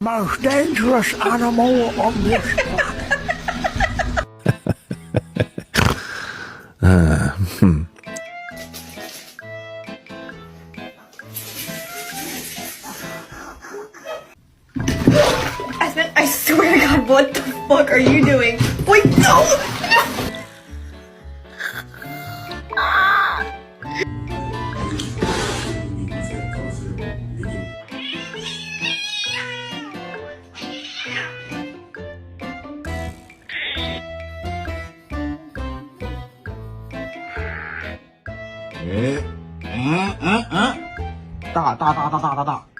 Most dangerous animal on this planet. I swear to God, what the fuck are you doing? Wait, no!大，